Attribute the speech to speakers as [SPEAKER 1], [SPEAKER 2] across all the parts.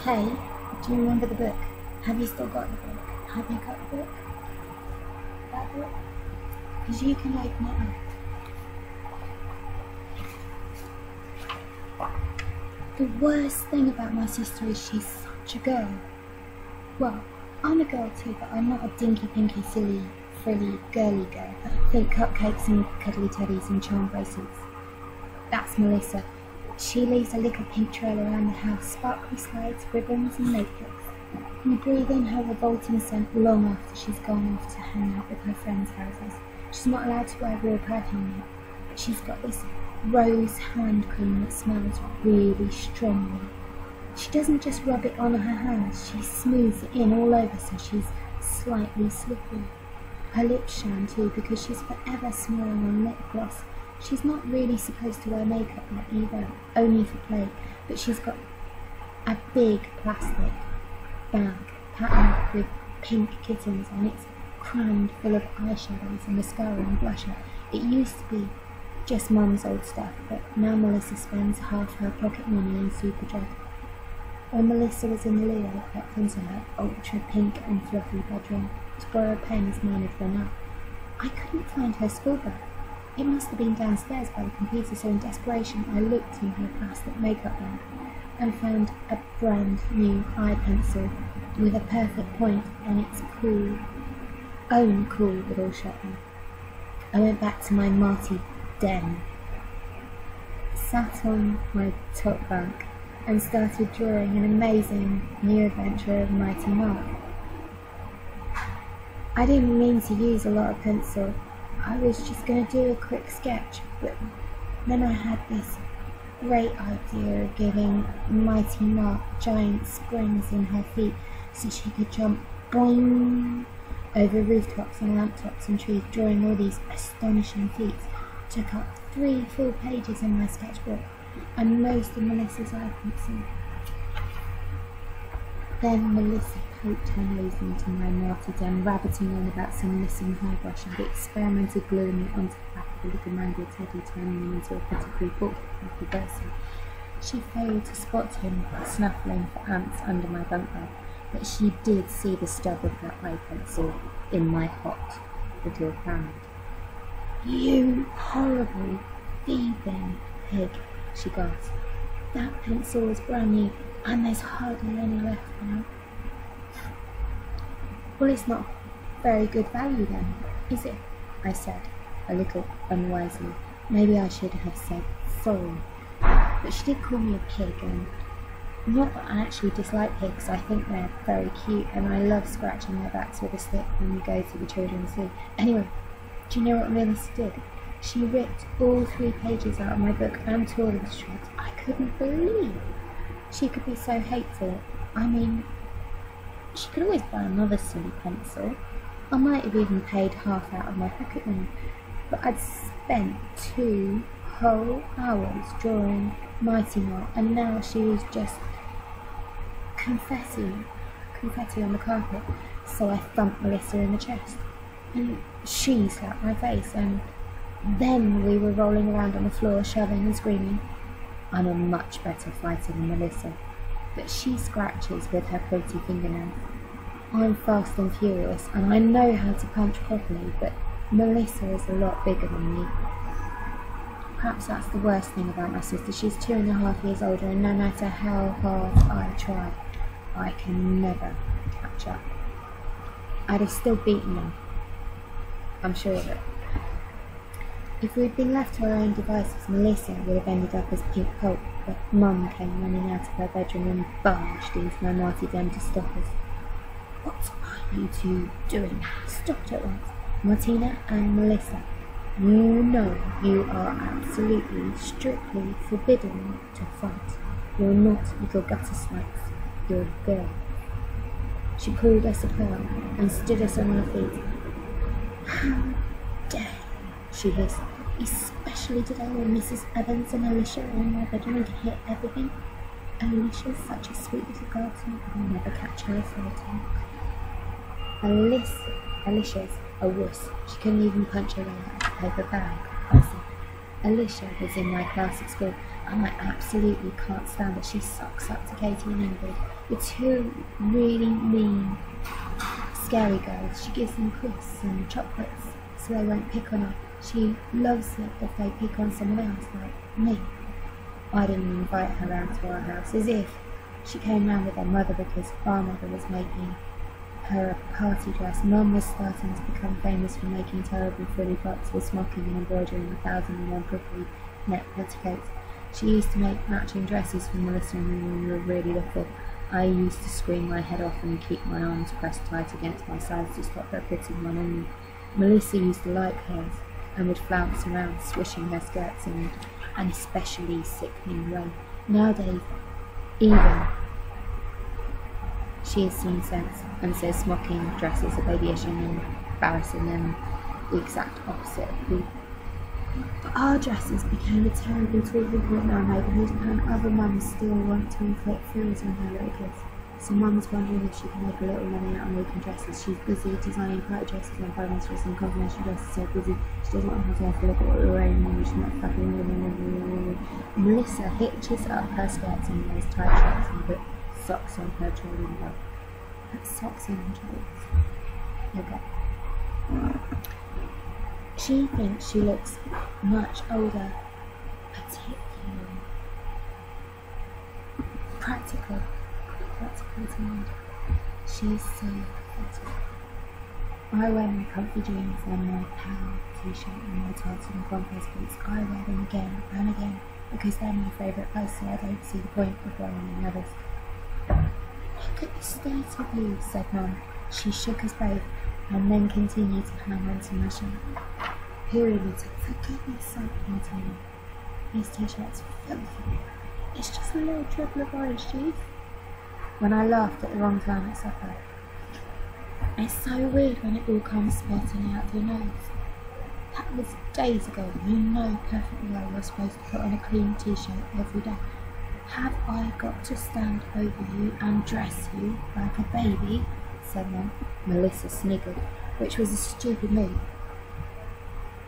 [SPEAKER 1] Kay, do you remember the book? Have you still got the book? Have you got the book? That book? Because you can open it up. The worst thing about my sister is she's such a girl. Well, I'm a girl too, but I'm not a dinky, pinky, silly, frilly, girly girl. Think cupcakes and cuddly teddies and charm bracelets. That's Melissa. She leaves a little pink trail around the house, sparkly slides, ribbons and notebooks. You breathe in her revolting scent long after she's gone off to hang out with her friends' houses. She's not allowed to wear real perfume yet, but she's got this rose hand cream that smells really strongly. She doesn't just rub it on her hands, she smooths it in all over so she's slightly slippery. Her lips shine too because she's forever smearing on lip gloss. She's not really supposed to wear makeup yet either, only for play, but she's got a big plastic bag patterned with pink kittens and it's crammed full of eyeshadows and mascara and blusher. It used to be just Mum's old stuff, but now Melissa spends half her pocket money in Superdrug. When Melissa was in the loo, I crept into her ultra pink and fluffy bedroom to borrow pens mine had run out. I couldn't find her school bag. It must have been downstairs by the computer, so in desperation I looked in her plastic makeup bag and found a brand new eye pencil with a perfect point on its cool little sharpener. I went back to my Marty den, sat on my top bunk and started drawing an amazing new adventure of Mighty Mark. I didn't mean to use a lot of pencil. I was just going to do a quick sketch, but then I had this great idea of giving Mighty Mark giant springs in her feet so she could jump boing over rooftops and lamptops and trees, drawing all these astonishing feats. Took up 3 full pages in my sketchbook and most of Melissa's eye pencil. Then Melissa poked her nose into my martyrdom, rabbiting on about some missing hairbrush and experimented gluing it onto the back of a little mangled teddy, turning him into a pretty portrait of Percy. She failed to spot him snuffling for ants under my bunk bed, but she did see the stub of her eye pencil in my hot little hand. "You horrible, thieving pig," she gasped. "That pencil was brand new, and there's hardly any left now." "Well, it's not very good value then, is it?" I said, a little unwisely. Maybe I should have said sorry. But she did call me a pig, and not that I actually dislike pigs. I think they're very cute, and I love scratching their backs with a stick when we go to the children's zoo. Anyway, do you know what Melissa did? She ripped all 3 pages out of my book and tore them to shreds. I couldn't believe she could be so hateful. I mean, she could always buy another silly pencil. I might have even paid half out of my pocket money, but I'd spent 2 whole hours drawing Mighty Mark, and now she was just confetti on the carpet. So I thumped Melissa in the chest, and she slapped my face, and then we were rolling around on the floor, shoving and screaming. I'm a much better fighter than Melissa, but she scratches with her pretty fingernails. I'm fast and furious, and I know how to punch properly, but Melissa is a lot bigger than me. Perhaps that's the worst thing about my sister. She's 2.5 years older, and no matter how hard I try, I can never catch up. I'd have still beaten them, I'm sure of it. If we'd been left to our own devices, Melissa would have ended up as Pink Pulp, but Mum came running out of her bedroom and barged into my martyrdom to stop us. "What are you 2 doing?" Stopped at once. "Martina and Melissa, you know you are absolutely, strictly forbidden to fight. You're not little gutter snipes. You're girls." She pulled us apart and stood us on our feet. "How dare you," she hissed. "Especially today when Mrs. Evans and Alicia are in my bedroom and hit everything. Alicia's such a sweet little girl too. I'll never catch her fighting." Alicia's a wuss. She couldn't even punch her way out of a paper bag, I said. Alicia was in my class at school. and I absolutely can't stand it. She sucks up to Katie and Ingrid, the two really mean, scary girls. She gives them crisps and chocolates so they won't pick on her. She loves it if they pick on someone else, like me. I didn't invite her round to our house, as if she came round with her mother because our mother was making her a party dress. Mum was starting to become famous for making terrible frilly frocks with smocking and embroidering 1,001 prickly neck petticoats. She used to make matching dresses for Melissa and me when we were really little. I used to scream my head off and keep my arms pressed tight against my sides to stop her putting one on me. Melissa used to like hers and would flounce around, swishing her skirts in an especially sickening way. Nowadays, even she has seen sense and says smocking dresses are babyish and embarrassing and the exact opposite of cool. But our dresses became a terrible talking point in our neighbourhood, and other mums still want to inflict frills on her little kids. So Mum's wondering if she can make a little money out of making dresses. She's busy designing party dresses and finance dresses and confirmation dresses, so busy she doesn't want her to look at her own and she's not fucking. Melissa hitches up her skirts and wears tight shirts and puts socks on her trailing belt. Put socks on her trailing. Okay. She thinks she looks much older, particularly practical to me. She's so pathetic. I wear my comfy jeans and my pal t-shirt and my tights and Converse boots. I wear them again and again because they're my favourite clothes, so I don't see the point of wearing any others. Look at the state of you, said Mum. She shook us both and then continued to hang on to my shirt. Period. For goodness sake, Martina. These t-shirts are filthy. It's just a little dribble of orange juice. When I laughed at the wrong time at supper. It's so weird when it all comes spurting out of your nose. That was days ago. You know perfectly well you're supposed to put on a clean t-shirt every day. Have I got to stand over you and dress you like a baby? Said Mum. Melissa sniggered, which was a stupid move.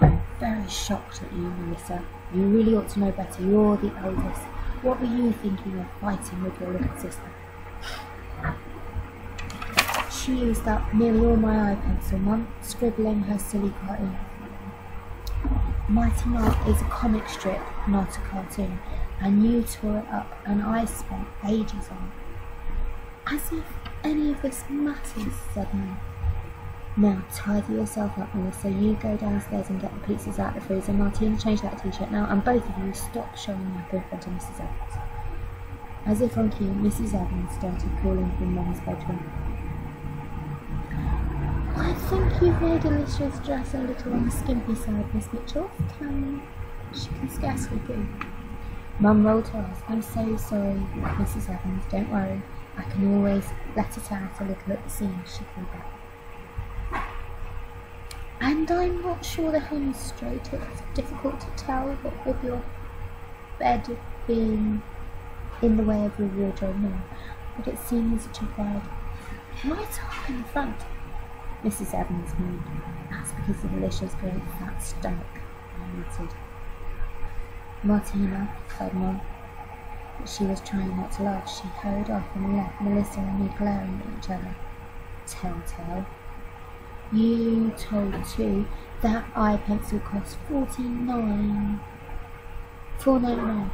[SPEAKER 1] I'm very shocked at you, Melissa. You really ought to know better. You're the eldest. What were you thinking of fighting with your little sister? She used up nearly all my eye pencil, Mum, scribbling her silly cartoon. Mighty Mark is a comic strip, not a cartoon, and you tore it up and I spent ages on it. As if any of this matters, said Mum. Now tidy yourself up, Melissa. You go downstairs and get the pizzas out of the freezer. Martina, change that t-shirt now, and both of you stop showing up in front of Mrs. Evans. As if on cue, Mrs. Evans started calling from Mum's bedroom. I think you've made Alicia's dress a little on the skimpy side, Miss Mitchell. She can scarcely breathe. Mum rolled her eyes. I'm so sorry, Mrs. Evans. Don't worry. I can always let it out a little at the seams, she called back. And I'm not sure the hem's straight. It's difficult to tell, but with your bed being in the way of your wardrobe now, but it seems to provide right up in the front. Mrs. Evans moaned. That's because of Alicia's great fat stomach, I muttered. Martina, said Mum, but she was trying not to laugh. She hurried off and left Melissa and me glaring at each other. Telltale. You told too that eye pencil cost $4.99.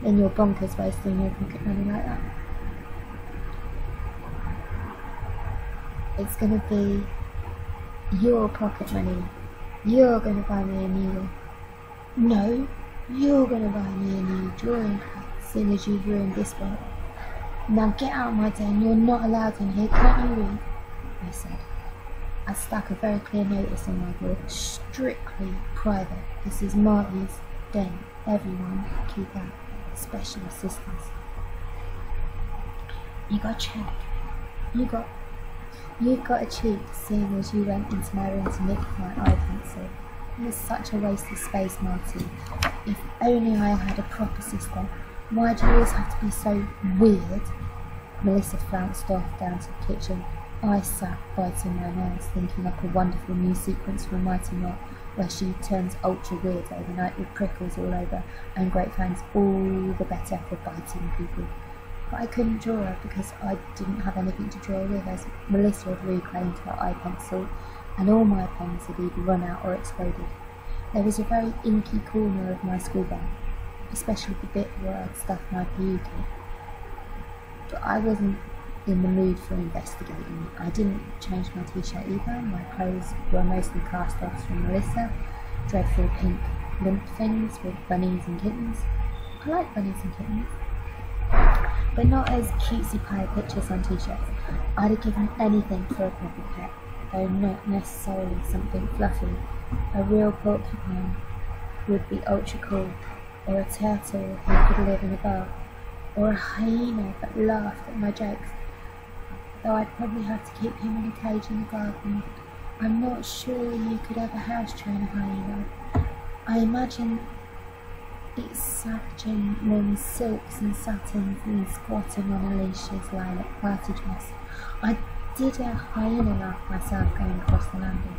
[SPEAKER 1] Then you're bonkers wasting your pocket money like that. It's gonna be your pocket money. You're gonna buy me a new. No, you're gonna buy me a new drawing pad, seeing as you've ruined this one. Now get out of my den. You're not allowed in here. Can't you read? I said. I stuck a very clear notice on my door. Strictly private. This is Marty's den. Everyone keep out, especially sisters. You got check. You've got a cheek, seeing as you went into my room to nick my eye pencil. It was such a waste of space, Marty. If only I had a proper sister. Why do you always have to be so weird? Melissa flounced off down to the kitchen. I sat biting my nails, thinking up a wonderful new sequence for Mighty Mark. where she turns ultra weird overnight with prickles all over and great fangs, all the better for biting people. But I couldn't draw her because I didn't have anything to draw with, as Melissa had reclaimed her eye pencil and all my pens had either run out or exploded. There was a very inky corner of my school bag, especially the bit where I'd stuffed my PE kit. But I wasn't in the mood for investigating. I didn't change my t-shirt either. My clothes were mostly cast-offs from Melissa, dreadful pink limp things with bunnies and kittens. I like bunnies and kittens, but not as cutesy pie pictures on t-shirts. I'd have given anything for a proper pet, though not necessarily something fluffy. A real porcupine would be ultra cool, or a turtle who could live in a bowl, or a hyena that laughed at my jokes, though I'd probably have to keep him in a cage in the garden. I'm not sure you could ever house train a hyena. I imagine it's savaging men's silks and satins and squatting on Alicia's lilac party dress. I did a hyena laugh myself going across the landing.